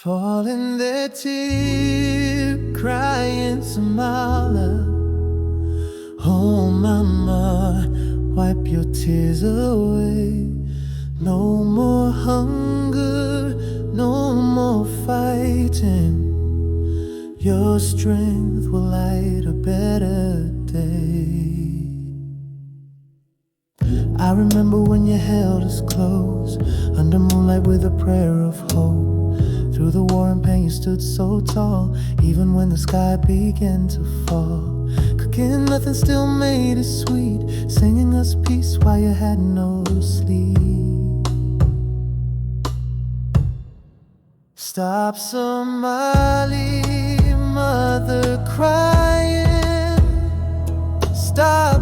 Falling there, tear, crying Somali. Oh mama, wipe your tears away. No more hunger, no more fighting. Your strength will light a better day. I remember when you held us close, under moonlight with a prayer of hope. Through the war and pain you stood so tall, even when the sky began to fall. Cooking nothing still made it sweet, singing us peace while you had no sleep. Stop, Somali, mother crying. Stop,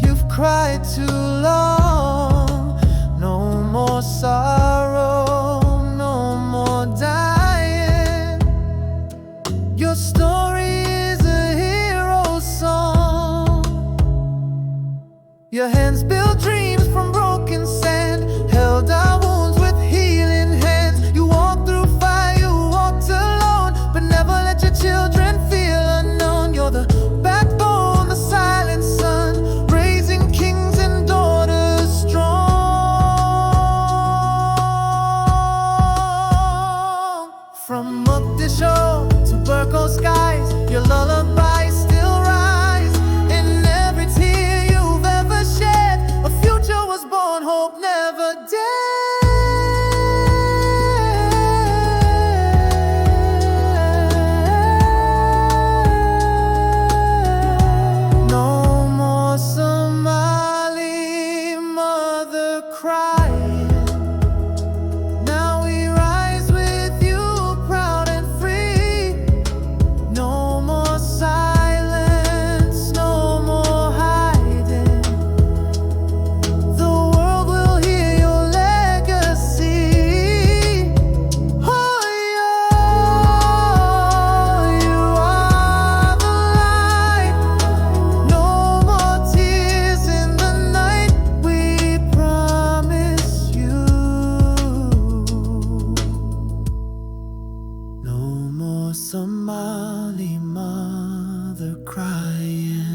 you've cried too long. No more sorrow, no more dying. Your story is a hero song. Your hands built dreams from broken sand, held our wounds with healing hands. You walked through fire, you walked alone, but never let your children feel unknown. You're the backbone, the silent sun, raising kings and daughters strong. From Mogadishu to Burko skies, your lullaby still rise. In every tear you've ever shed, a future was born, hope never dead. No more Somali mother crying. Now we rise with you, proud and free. No more silence, no more hiding. The world will hear your legacy. Oh, you are the light. No more tears in the night, we promise you. No more Somali mother crying.